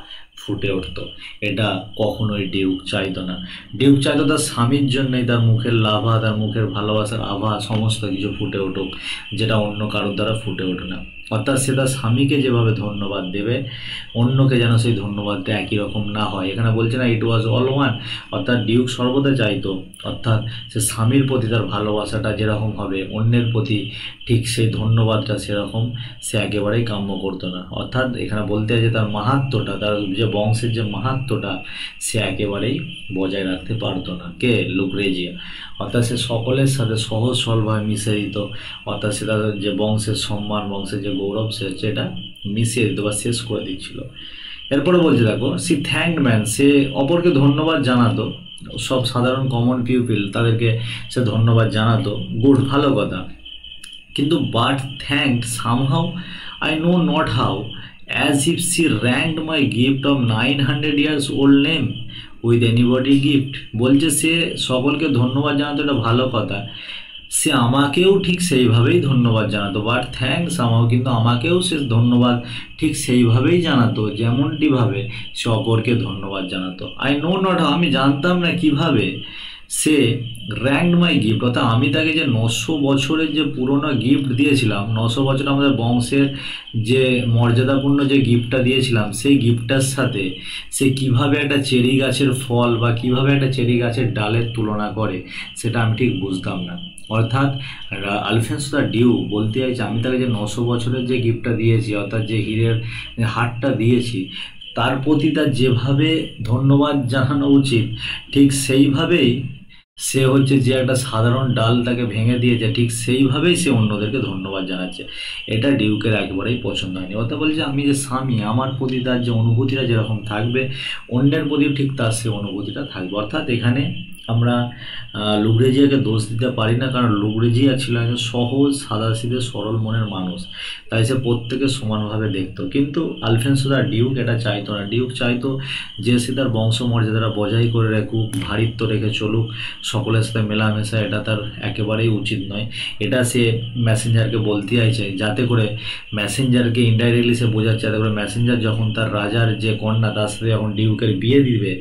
ফুটে উঠতো। এটা কখনোই ডিউক চাইতো না। ডিউক চাইতো তার স্বামীর জন্যই তার মুখের লাভা, তার মুখের ভালোবাসার আভা সমস্ত কিছু ফুটে উঠুক, যেটা অন্য কারোর দ্বারা ফুটে ওঠে না। অর্থাৎ সে তার স্বামীকে যেভাবে ধন্যবাদ দেবে, অন্যকে যেন সেই ধন্যবাদটা একই রকম না হয়। এখানে বলছে না ইট ওয়াজ অল ওয়ান, অর্থাৎ ডিউক সর্বদা চাইতো, অর্থাৎ সে স্বামীর প্রতি তার ভালোবাসাটা যেরকম হবে, অন্যের প্রতি ঠিক সেই ধন্যবাদটা সেরকম সে একেবারেই কাম্য করতো না। অর্থাৎ এখানে বলতে হয় যে তার মাহাত্ম্যটা, তার যে বংশের যে মাহাত্ম্যটা, সে একেবারেই বজায় রাখতে পারতো না। কে? লুক্রেজিয়া। অর্থাৎ সে সকলের সাথে সহজ সরলভাবে মিশে দিত, অর্থাৎ সে তাদের যে বংশের সম্মান, বংশের যে গৌরব, সে সেটা মিশিয়ে দিত বা শেষ করে দিচ্ছিল। এরপরে বলছে দেখো, সি থ্যাঙ্কড ম্যান, সে অপরকে ধন্যবাদ জানাতো, সব সাধারণ কমন পিউপিল তাদেরকে সে ধন্যবাদ জানাতো, গুড, ভালো কথা। কিন্তু but thanked somehow, I know not how, as if she ranked my gift of 900 years old name with anybody gift. বলছে সে সকলকে ধন্যবাদ জানাতো, এটা ভালো কথা, সে আমাকেও ঠিক সেইভাবেই ধন্যবাদ জানাতো, বাট থ্যাঙ্কস আমাও, কিন্তু আমাকেও সে ধন্যবাদ ঠিক সেইভাবেই জানাতো যেমনটিভাবে সে অপরকে ধন্যবাদ জানাতো। আই নো নট হাউ, আমি জানতাম না কিভাবে, সে র্যাঙ্কড মাই গিফট, অর্থাৎ আমি তাকে যে 900 বছরের যে পুরোনো গিফট দিয়েছিলাম, 900 বছর আমাদের বংশের যে মর্যাদাপূর্ণ যে গিফটটা দিয়েছিলাম, সেই গিফটটার সাথে সে কিভাবে একটা চেরি গাছের ফল বা কিভাবে একটা চেরি গাছের ডালের তুলনা করে, সেটা আমি ঠিক বুঝতাম না। অর্থাৎ আলফেন্সো দ্য ডিউক বলতে চাইছে আমি তাকে যে 900 বছরের যে গিফটটা দিয়েছি, অর্থাৎ যে হীরের হারটা দিয়েছি, তার প্রতি তার যেভাবে ধন্যবাদ জানানো উচিত ঠিক সেইভাবেই সে হচ্ছে যে একটা সাধারণ ডাল তাকে ভেঙে দিয়েছে ঠিক সেইভাবেই সে অন্যদেরকে ধন্যবাদ জানাচ্ছে। এটা ডিউকের একেবারেই পছন্দ হয়নি। অর্থাৎ বলছে আমি যে স্বামী, আমার প্রতি তার যে অনুভূতিটা যেরকম থাকবে অন্যের প্রতি ঠিক তার সে অনুভূতিটা থাকবে। অর্থাৎ এখানে আমরা লুগ্রেজিয়াকে দোষ দিতে পারি না, কারণ লুগ্রেজিয়া ছিল একজন সহজ সাদাসিধে সরল মনের মানুষ, তাই সে প্রত্যেকে সমানভাবে দেখতো। কিন্তু আলফেন্সো দ্য ডিউক এটা চাইতো না। ডিউক চাইতো যে সে তার বংশমর্যাদাটা বজায় করে রাখুক, ভারিত্ব রেখে চলুক, সকলের সাথে মেলামেশা, এটা তার একেবারেই উচিত নয়। এটা সে মেসেঞ্জারকে বলতে চাইছে, যাতে করে মেসেঞ্জারকে ইনডাইরেক্টলি সে বোঝাচ্ছে, যাতে করে মেসেঞ্জার যখন তার রাজার যে কন্যা তার সাথে যখন ডিউকের বিয়ে দিবে,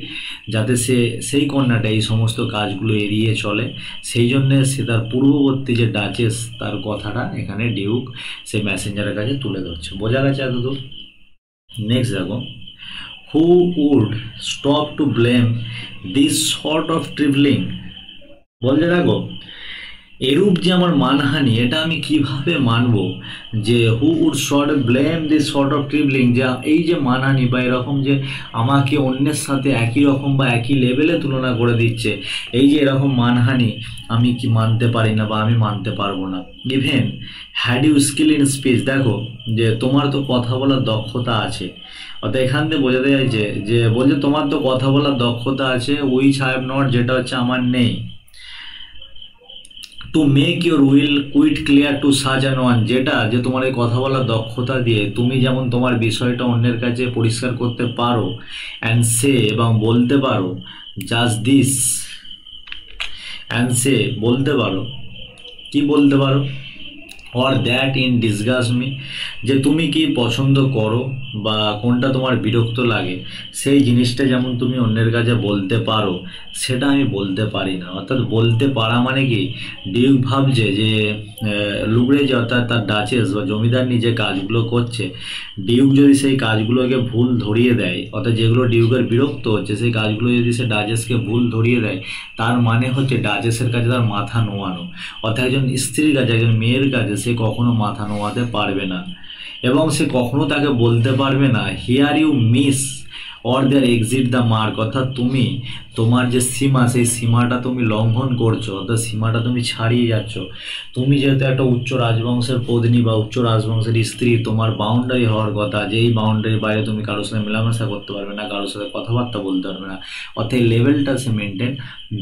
যাতে সে সেই কন্যাটা এই সমস্ত কাজগুলো এড়িয়ে চলে। সেই জন্যে সে তার পূর্ববর্তী যে ডাচেস তার কথাটা এখানে ডিউক সে মেসেঞ্জারের কাছে তুলে ধরছে। বোঝা গেছে এতদূর? নেক্সট দেখো, who would stop to blame this sort of trifling. বলতে দেখো, এরূপ যে আমার মানহানি, এটা আমি কিভাবে মানব? যে who would short blame this sort of trifling, যে এই যে মানহানি বা এরকম যে আমাকে অন্যের সাথে একই রকম বা একই লেভেলে তুলনা করে দিচ্ছে, এই যে এরকম মানহানি আমি কি মানতে পারি না বা আমি মানতে পারবো না। Even had you skill in speech, দেখো যে তোমার তো কথা বলার দক্ষতা আছে। অর্থাৎ এখান থেকে বোঝাতে চাইছে যে বলছে তোমার তো কথা বলার দক্ষতা আছে, উইচ আই হ্যাভ নট, যেটা হচ্ছে আমার নেই। To make your will quite clear to such an one, যেটা যে তোমার এই কথা বলার দক্ষতা দিয়ে তুমি যেমন তোমার বিষয়টা অন্যের কাছে পরিষ্কার করতে পারো, অ্যান্ড সে, এবং বলতে পারো, জাস্ট দিস, অ্যান্ড সে বলতে পারো, কি বলতে পারো, or that in disgust me, যে তুমি কি পছন্দ করো বা কোনটা তোমার বিরক্ত লাগে, সেই জিনিসটা যেমন তুমি অন্যের কাছে বলতে পারো, সেটা আমি বলতে পারি না। অর্থাৎ বলতে পারা মানে কি, ডিউক ভাবছে যে লুগ্রেজ অর্থাৎ তার ডাচেস বা জমিদারনি যে কাজগুলো করছে, ডিউক যদি সেই কাজগুলোকে ভুল ধরিয়ে দেয়, অর্থাৎ যেগুলো ডিউকের বিরক্ত হচ্ছে সেই কাজগুলো যদি সে ডাচেসকে ভুল ধরিয়ে দেয়, তার মানে হচ্ছে ডাচেসের কাছে তার মাথা নোয়ানো। অর্থাৎ একজন স্ত্রীর কাছে, একজন মেয়ের কাছে সে কখনো মাথা নোয়াতে পারবে না, এবং সে কখনো তাকে বলতে পারবে না here you miss or there exceed the mark, অর্থাৎ তুমি তোমার যে সীমা সেই সীমাটা তুমি লঙ্ঘন করছো, অর্থাৎ সীমাটা তুমি ছাড়িয়ে যাচ্ছ। তুমি যেহেতু একটা উচ্চ রাজবংশের পত্নী বা উচ্চ রাজবংশের স্ত্রী, তোমার বাউন্ডারি হওয়ার কথা যে এই বাউন্ডারির বাইরে তুমি কারোর সাথে মেলামেশা করতে পারবে না, কারোর সাথে কথাবার্তা বলতে পারবে না। অর্থাৎ এই লেভেলটা সে মেনটেন,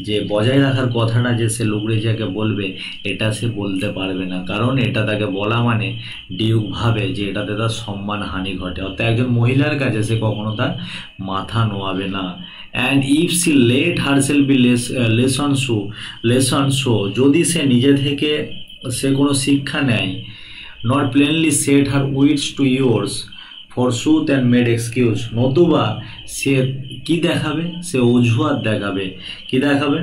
যে বজায় রাখার কথাটা যে সে লুগ্রেজিয়াকে বলবে, এটা সে বলতে পারবে না, কারণ এটা তাকে বলা মানে ডিউক ভাবে যে এটাতে তার সম্মান হানি ঘটে। অর্থাৎ একজন মহিলার কাছে সে কখনো তার মাথা নোয়াবে না। And if she let herself be lesson so, যদি সে নিজে থেকে সে কোনো শিক্ষা নেয়, not plainly set her wits to yours forsooth and made excuse, নতুবা সে কি দেখাবে, সে অজুহাত দেখাবে। কি দেখাবে?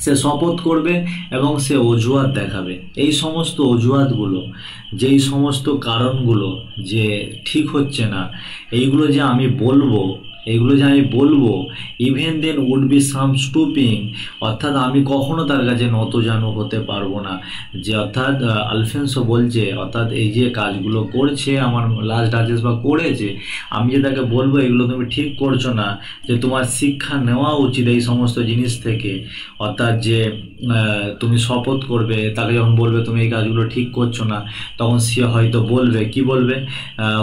সে শপথ করবে এবং সে অজুহাত দেখাবে। এই সমস্ত অজুহাতগুলো, যেই সমস্ত কারণগুলো যে ঠিক হচ্ছে না, এইগুলো যে আমি বলবো, even then would be some stooping, অর্থাৎ আমি কখনো তার কাছে নতজানু হতে পারবো না। যে অর্থাৎ আলফেন্সো বলছে, অর্থাৎ এই যে কাজগুলো করছে আমার লাস্ট ডাচেস বা করেছে, আমি যে তাকে বলবো এগুলো তুমি ঠিক করছো না, যে তোমার শিক্ষা নেওয়া উচিত এই সমস্ত জিনিস থেকে। অর্থাৎ যে তুমি শপথ করবে, তাকে যখন বলবে তুমি এই কাজগুলো ঠিক করছো না, তখন সে হয়তো বলবে, কি বলবে,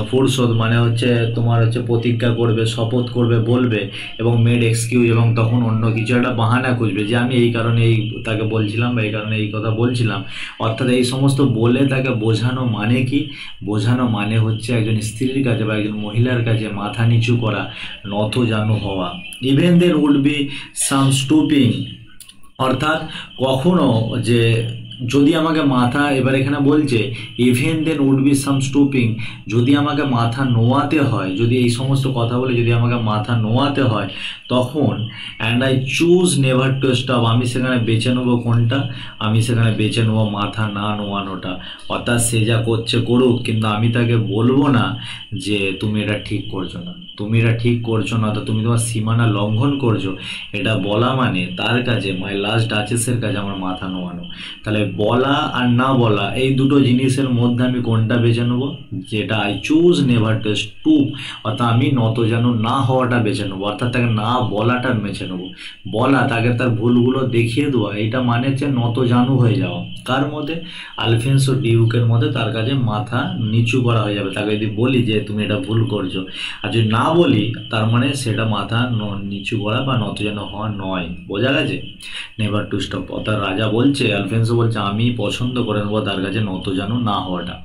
ফুরসত মানে হচ্ছে তোমার হচ্ছে প্রতিজ্ঞা করবে, শপথ করবে, বলবে, এবং মেড এক্সকিউজ, এবং তখন অন্য কিছু একটা বাহানা খুঁজবে যে আমি এই কারণে এই তাকে বলছিলাম বা এই কারণে এই কথা বলছিলাম। অর্থাৎ এই সমস্ত বলে তাকে বোঝানো মানে কি, বোঝানো মানে হচ্ছে একজন স্ত্রীর কাছে বা একজন মহিলার কাছে মাথা নিচু করা, নতজানু হওয়া। Even then would be some stooping, অর্থাৎ কখনো যে যদি আমাকে মাথা, এবার এখানে বলছে even then would be some stooping, যদি আমাকে মাথা নোয়াতে হয়, যদি এই সমস্ত কথা বলে যদি আমাকে মাথা নোয়াতে হয়, তখন and I choose never to stop, আমি সেখানে বেছে নেবো কোনটা, আমি সেখানে বেছে নেবো মাথা না নোয়ানোটা। অর্থাৎ সে যা করছে করুক, কিন্তু আমি তাকে বলবো না যে তুমি এটা ঠিক করছো না। তুমি এটা ঠিক করছো না, তো তুমি তোমার সীমানা লঙ্ঘন করছো, এটা বলা মানে তার কাছে মাই লাস্ট ডাচেসের কাছে আমার মাথা নোয়ানো। তাহলে বলা আর না বলা এই দুটো জিনিসের মধ্যে আমি কোনটা বেছে নেবো? যেটা I choose never to stoop, অর্থাৎ আমি নত যেন না হওয়াটা বেছে নেবো, অর্থাৎ তাকে না বলাটা বেছে নেবো। বলা, তাকে তার ভুলগুলো দেখিয়ে দেওয়া, এটা মানে হচ্ছে নত জানু হয়ে যাওয়া। কার মধ্যে? আলফেন্সো ডিউকের মধ্যে তার কাছে মাথা নিচু করা হয়ে যাবে। তাকে যদি বলি যে তুমি এটা ভুল করছো, আর যদি না বলি তার মানে সেটা মাথা নিচু করা বা নত যেন হওয়া নয়। বোঝা গেছে? নেভার টু স্টপ, অর্থাৎ রাজা বলছে, আলফেন্সো বলছে আমি পছন্দ করে নেবো তার কাছে নত যেন না হওয়াটা।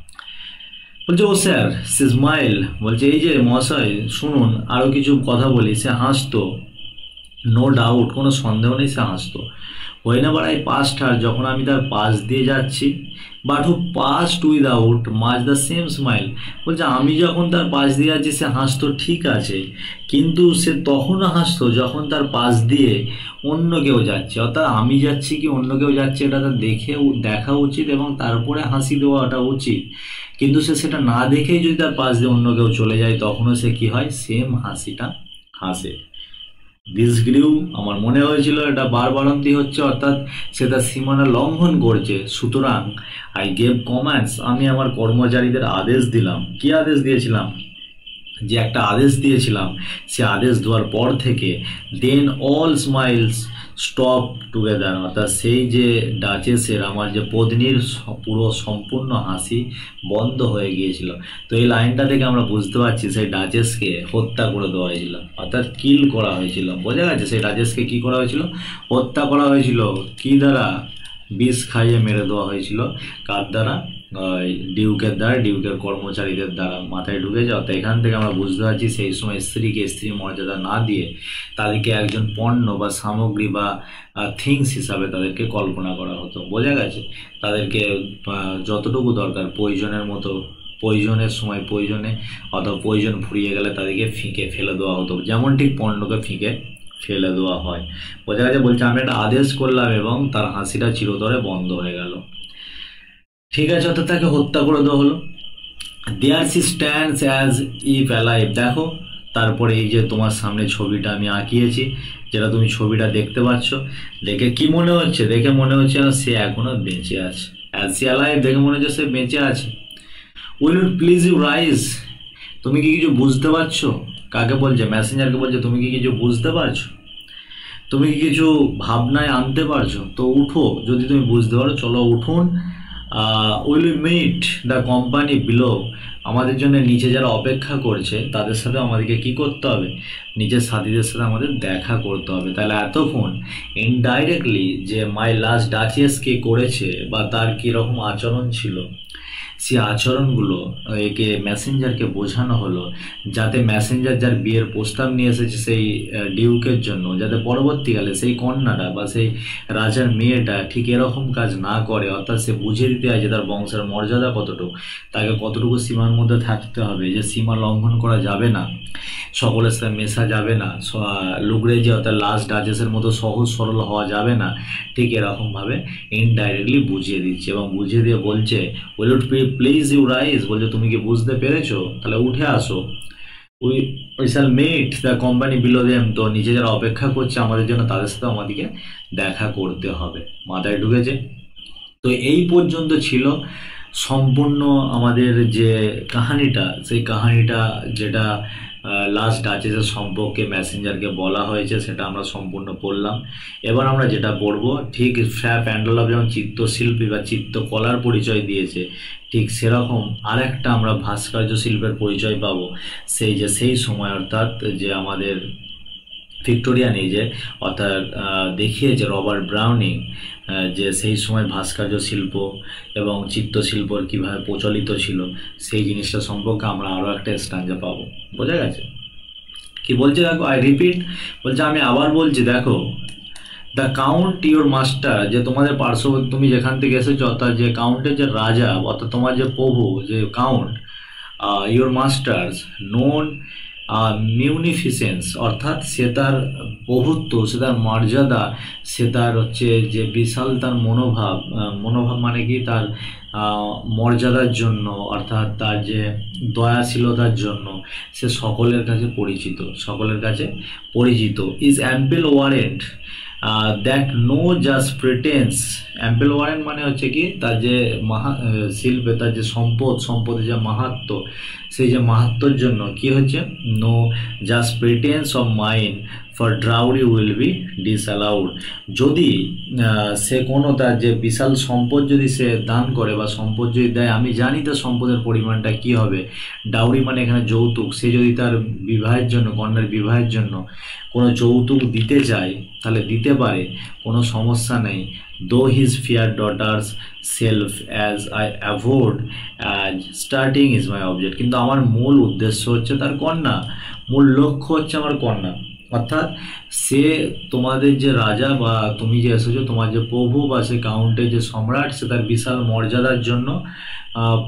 বলছে ও স্যার, সে স্মাইল, বলছে এই যে মহাশয় শুনুন আরো কিছু কথা বলি। সে হাসতো, নো ডাউট, কোনো সন্দেহ নেই সে হাসতো। হোয়েনেভার আই পাস্ট হার, যখন আমি তার পাশ দিয়ে যাচ্ছি, but who past without much the same smile, বলছে আমি যখন তার পাশ দিয়ে যাচ্ছি সে হাসতো ঠিক আছে, কিন্তু সে তখনও হাসতো যখন তার পাশ দিয়ে অন্য কেউ যাচ্ছে। অর্থাৎ আমি যাচ্ছি কি অন্য কেউ যাচ্ছে এটা তার দেখা উচিত এবং তারপরে হাসি দেওয়াটা উচিত, কিন্তু সে সেটা না দেখেই যদি তার পাশ দিয়ে অন্য কেউ চলে যায় তখনও সে কি হয়? সেম হাসিটা হাসে। দিস গ্রিউ, আমার মনে হয়েছিল এটা বারবারন্তি হচ্ছে, অর্থাৎ সে তার সীমানা লঙ্ঘন করছে। সুতরাং আই গেভ কমান্ডস, আমি আমার কর্মচারীদের আদেশ দিলাম। কি আদেশ দিয়েছিলাম? যে একটা আদেশ দিয়েছিলাম, সে আদেশ দেওয়ার পর থেকে দেন অল স্মাইলস স্টপ টুগেদার, অর্থাৎ সেই যে ডাচেসের আমার যে পত্নীর পুরো সম্পূর্ণ হাসি বন্ধ হয়ে গিয়েছিল। তো এই লাইনটা থেকে আমরা বুঝতে পারছি সেই ডাচেসকে হত্যা করে দেওয়া হয়েছিল, অর্থাৎ কিল করা হয়েছিল। বোঝা গেছে? সেই ডাচেসকে কি করা হয়েছিল? হত্যা করা হয়েছিল। কি দ্বারা? বিষ খাইয়ে মেরে দেওয়া হয়েছিল। কার দ্বারা? ডিউকের দ্বারা, ডিউকের কর্মচারীদের দ্বারা। মাথায় ঢুকে যাও। তো এখান থেকে আমরা বুঝতে পারছি সেই সময় স্ত্রীকে স্ত্রী মর্যাদা না দিয়ে তাদেরকে একজন পণ্য বা সামগ্রী বা থিংস হিসাবে তাদেরকে কল্পনা করা হতো। বোঝা গেছে? তাদেরকে যতটুকু দরকার প্রয়োজনের মতো, প্রয়োজনের সময় প্রয়োজনে অথবা প্রয়োজন ফুরিয়ে গেলে তাদেরকে ফিকে ফেলে দেওয়া হতো, যেমন ঠিক পণ্যকে ফিকে ফেলে দেওয়া হয়। বোঝা গেছে? বলছে আমি একটা আদেশ করলাম এবং তার হাসিটা চিরতরে বন্ধ হয়ে গেল। ঠিক আছে, অর্থাৎ তাকে হত্যা করে দেওয়া হলো। There she stands as if alive, দেখো তারপরে এই যে তোমার সামনে ছবিটা আমি আঁকিয়েছি, যেটা তুমি ছবিটা দেখতে পাচ্ছ, দেখে কি মনে হচ্ছে? দেখে মনে হচ্ছে সে এখনো বেঁচে আছে। অ্যাজ সি অ্যালাইভ, দেখে মনে হচ্ছে সে বেঁচে আছে। Will it please you rise, তুমি কি কিছু বুঝতে পারছো? কাকে বলছে? মেসেঞ্জারকে বলছে তুমি কি কিছু বুঝতে পারছো? তুমি কি কিছু ভাবনায় আনতে পারছো? তো উঠো, যদি তুমি বুঝতে পারো চলো উঠুন। Will you meet the company below, আমাদের জন্য নিচে যারা অপেক্ষা করছে তাদের সাথে আমাদেরকে কি করতে হবে? নিজের সাথীদের সাথে আমাদের দেখা করতে হবে। তাহলে এতক্ষণ ইনডাইরেক্টলি যে মাই লাস্ট ডাচেস কে করেছে বা তার কীরকম আচরণ ছিল, সেই আচরণগুলো একে মেসেঞ্জারকে বোঝানো হলো, যাতে মেসেঞ্জার যার বিয়ের প্রস্তাব নিয়ে এসেছে সেই ডিউকের জন্য, যাতে পরবর্তীকালে সেই কন্যাটা বা সেই রাজার মেয়েটা ঠিক এরকম কাজ না করে। অর্থাৎ সে বুঝিয়ে দিতে হয় যে তার বংশের মর্যাদা কতটুকু, তাকে কতটুকু সীমার মধ্যে থাকতে হবে, যে সীমা লঙ্ঘন করা যাবে না, সকলের সাথে মেশা যাবে না, লুগড়ে অর্থাৎ লাস্ট ডাচেসের মতো সহজ সরল হওয়া যাবে না। ঠিক এরকমভাবে ইনডাইরেক্টলি বুঝিয়ে দিচ্ছে এবং বুঝিয়ে দিয়ে বলছে will it please you rise, বলছে তুমি কি বুঝতে পেরেছো? তাহলে উঠে আসো। We shall meet the company below then, তো নিচে যারা অপেক্ষা করছে আমাদের জন্য তাদের সাথে আমাদেরকে দেখা করতে হবে। মাথায় ঢুকেছে? তো এই পর্যন্ত ছিল সম্পূর্ণ আমাদের যে কাহিনীটা, সেই কাহিনীটা যেটা লাস্ট ডাচেসের সম্পর্কে মেসেঞ্জারকে বলা হয়েছে সেটা আমরা সম্পূর্ণ পড়লাম। এবার আমরা যেটা পড়বো, ঠিক ফ্র্যা প্যান্ডেলভ যেমন চিত্রশিল্পী বা চিত্রকলার পরিচয় দিয়েছে, ঠিক সেরকম আরেকটা আমরা ভাস্কর্য শিল্পের পরিচয় পাবো। সেই সময়, অর্থাৎ যে আমাদের ভিক্টোরিয়ান এজে, অর্থাৎ দেখিয়েছে রবার্ট ব্রাউনিং যে সেই সময় ভাস্কর্য শিল্প এবং চিত্রশিল্পর কীভাবে প্রচলিত ছিল, সেই জিনিসটা সম্পর্কে আমরা আরও একটা স্ট্যান্জা পাবো। বোঝা গেছে? কি বলছে দেখো, আই রিপিট, বলছে আমি আবার বলছি, দেখো দ্য কাউন্ট ইউর মাস্টার, যে তোমাদের পার্শ্ববর্তী তুমি যেখান থেকে এসেছো, অর্থাৎ যে কাউন্টের যে রাজা, অর্থাৎ তোমার যে প্রভু, যে কাউন্ট, ইউর মাস্টার্স নোন মিউনিফিসেন্স, অর্থাৎ সে তার প্রভুত্ব, সে তার মর্যাদা, সে তার হচ্ছে যে বিশাল তার মনোভাব মানে কি তার মর্যাদার জন্য, অর্থাৎ তার যে দয়াশীলতার জন্য সে সকলের কাছে পরিচিত। Is ample warrant that no just pretence. Ample warrant মানে হচ্ছে কি, তার যে শিল্পে তার যে সম্পদের যে মাহাত্ম্য, সেই যে মাহাত্ম্যর জন্য কি হচ্ছে, no just pretence of mind for dowry will be disallowed. যদি সে কোনো তার যে বিশাল সম্পদ যদি সে দান করে বা সম্পদ যদি দেয়, আমি জানি তার সম্পদের পরিমাণটা কি হবে। ডাউরি মানে এখানে যৌতুক। সে যদি তার বিবাহের জন্য, কন্যার বিবাহের জন্য কোনো যৌতুক দিতে চায় তাহলে দিতে পারে, কোনো সমস্যা নেই। Though his fair daughter's self as I avowed as starting is my object. কিন্তু আমার মূল উদ্দেশ্য হচ্ছে তার কন্যা, মূল লক্ষ্য হচ্ছে আমার কন্যা। অর্থাৎ সে তোমাদের যে রাজা বা তুমি যে এসেছো, তোমার যে প্রভু বা সে কাউন্টের যে সম্রাট, সে তার বিশাল মর্যাদার জন্য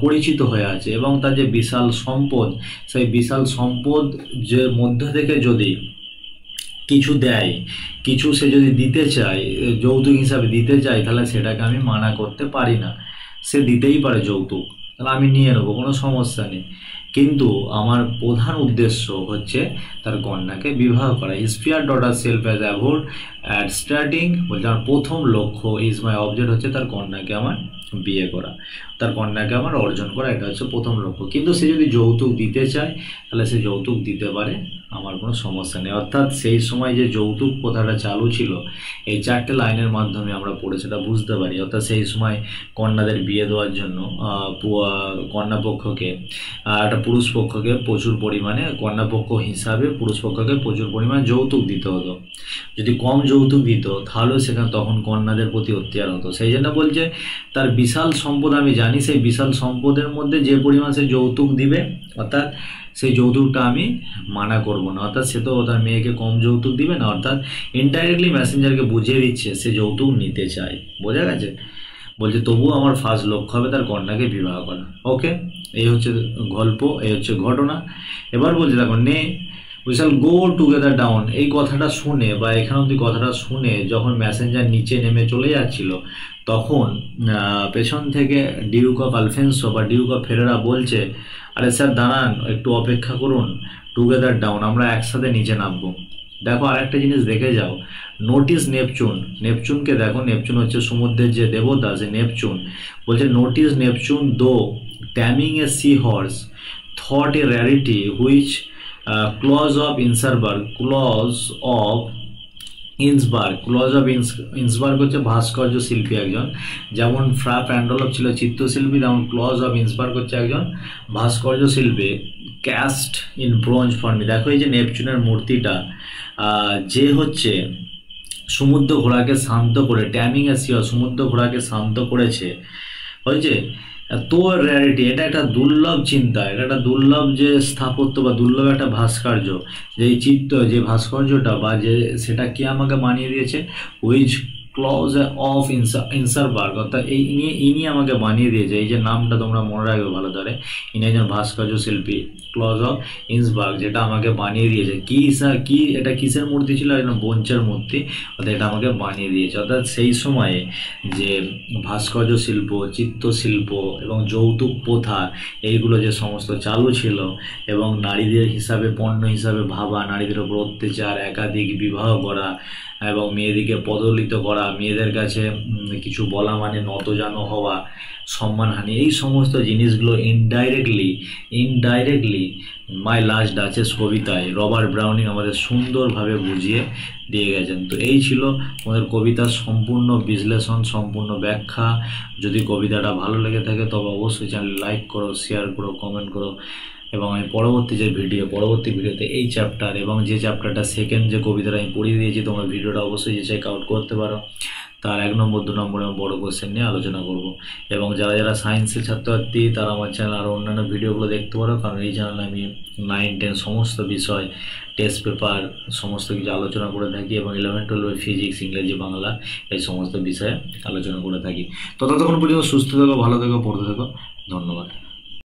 পরিচিত হয়ে আছে, এবং তার যে বিশাল সম্পদ, সেই বিশাল সম্পদ যে মধ্য থেকে যদি কিছু দেয়, কিছু সে যদি দিতে চায়, যৌতুক হিসাবে দিতে চায়, তাহলে সেটাকে আমি মানা করতে পারি না। সে দিতেই পারে যৌতুক, তাহলে আমি নিয়ে নেবো, কোনো সমস্যা নেই। কিন্তু আমার প্রধান উদ্দেশ্য হচ্ছে তার কন্যাকে বিবাহ করা। Spear daughter self as avowed at starting, বলছে আমার প্রথম লক্ষ্য, ইজ মাই অবজেক্ট হচ্ছে তার কন্যাকে আমার বিয়ে করা, তার কন্যাকে আমার অর্জন করা, এটা হচ্ছে প্রথম লক্ষ্য। কিন্তু সে যদি যৌতুক দিতে চায় তাহলে সে যৌতুক দিতে পারে, আমার কোনো সমস্যা নেই। অর্থাৎ সেই সময় যে যৌতুক প্রথাটা চালু ছিল, এই 4টে লাইনের মাধ্যমে আমরা পড়ে সেটা বুঝতে পারি। অর্থাৎ সেই সময় কন্যাদের বিয়ে দেওয়ার জন্য কন্যাপক্ষকে, একটা পুরুষ পক্ষকে প্রচুর পরিমাণে, কন্যাপক্ষ হিসাবে পুরুষ পক্ষকে প্রচুর পরিমাণে যৌতুক দিতে হতো। যদি কম যৌতুক দিত তাহলেও সেখানে তখন কন্যাদের প্রতি অত্যাচার হতো। সেই জন্য বলছে তার বিশাল সম্পদ আমি জানি, সেই বিশাল সম্পদের মধ্যে যে পরিমাণ সে যৌতুক দিবে, অর্থাৎ সেই যৌতুকটা আমি মানা করব না। অর্থাৎ সে তো তার মেয়েকে কম যৌতুক দিবে না, অর্থাৎ ইনডাইরেক্টলি মেসেঞ্জারকে বুঝিয়ে দিচ্ছে সে যৌতুক নিতে চায়। বোঝা গেছে? বলছে তবুও আমার ফার্স্ট লক্ষ্য হবে তার কন্যাকে বিবাহ করা। ওকে, এই হচ্ছে গল্প, এই হচ্ছে ঘটনা। এবার বলছে দেখো, নে we shall go together down. এই কথাটা শুনে বা এখানে অব্দি কথাটা শুনে যখন মেসেঞ্জার নিচে নেমে চলে যাচ্ছিল, তখন পেছন থেকে ডিউক অফ আলফেন্সো বা ডিউক অফ ফেরেরা বলছে, আরে স্যার দাঁড়ান, একটু অপেক্ষা করুন, টুগেদার ডাউন, আমরা একসাথে নিচে নামবো। দেখো আরেকটা জিনিস দেখে যাও, নোটিস নেপচুন। নেপচুনকে দেখো, নেপচুন হচ্ছে সমুদ্রের যে দেবতা, সে নেপচুন। বলছে notice Neptune though taming a sea horse thought a rarity which Claus of Innsbruck হচ্ছে ভাস্কর্য শিল্পী একজন। যেমন ফ্রা প্যান্ডলভ ছিল চিত্রশিল্পী, তেমন ক্লজ অফ ইন্সবার্গ হচ্ছে একজন ভাস্কর্য শিল্পী। Cast in bronze Fermi. দেখো এই যে নেপচুনের মূর্তিটা, যে হচ্ছে সমুদ্র ঘোড়াকে শান্ত করে, ট্যামিং এ সি, সমুদ্র ঘোড়াকে শান্ত করেছে, হয়েছে তো র্যারিটি। এটা একটা দুর্লভ চিন্তা, এটা একটা দুর্লভ যে স্থাপত্য বা দুর্লভ একটা ভাস্কর্য, যে ভাস্কর্যটা বা যে সেটা কে আমাকে বানিয়ে দিয়েছে, উইচ ক্লজ অফ ইন্সারবার্গ, অর্থাৎ ইনি আমাকে বানিয়ে দিয়েছে। এই যে নামটা তোমরা মনে রাখবে ভালো ধরে, ইনি একজন ভাস্কর্য শিল্পী, ক্লজ অফ ইন্সবার্গ, যেটা আমাকে বানিয়ে দিয়েছে। কি এটা কিসের মূর্তি ছিল? একজন ব্রোঞ্জের মূর্তি, অর্থাৎ এটা আমাকে বানিয়ে দিয়েছে। অর্থাৎ সেই সময়ে যে ভাস্কর্য শিল্প, চিত্রশিল্প এবং যৌতুক প্রথা, এইগুলো যে সমস্ত চালু ছিল, এবং নারীদের হিসাবে পণ্য হিসাবে ভাবা, নারীদের উপর অত্যাচার, একাধিক বিবাহ করা এবং মেয়েদেরকে পদদলিত করা, মেয়েদের কাছে কিছু বলা মানে নতজানু হওয়া, সম্মানহানি, এই সমস্ত জিনিসগুলো ইনডাইরেক্টলি মাই লাস্ট ডাচেস কবিতায় রবার্ট ব্রাউনিং আমাদের সুন্দরভাবে বুঝিয়ে দিয়ে গেছেন। তো এই ছিল আমাদের কবিতার সম্পূর্ণ বিশ্লেষণ, সম্পূর্ণ ব্যাখ্যা। যদি কবিতাটা ভালো লেগে থাকে তবে অবশ্যই চ্যানেল লাইক করো, শেয়ার করো, কমেন্ট করো, এবং আমি পরবর্তী ভিডিওতে এই চ্যাপ্টার এবং যে চ্যাপ্টারটা সেকেন্ড যে কবিতাটা আমি পড়িয়ে দিয়েছি, তোমরা ভিডিওটা অবশ্যই চেক আউট করতে পারো। তার 1 নম্বর 2 নম্বর এবং বড় কোশ্চেন নিয়ে আলোচনা করব। এবং যারা সায়েন্সের ছাত্রছাত্রী তারা আমার চ্যানেল আরও অন্যান্য ভিডিওগুলো দেখতে পারো, কারণ এই চ্যানেলে আমি 9, 10 সমস্ত বিষয়, টেস্ট পেপার সমস্ত কিছু আলোচনা করে থাকি, এবং 11, 12 ফিজিক্স, ইংরেজি, বাংলা এই সমস্ত বিষয়ে আলোচনা করে থাকি। ততক্ষণ পর্যন্ত সুস্থ থেকো, ভালো থেকো, পড়তে থেকো। ধন্যবাদ।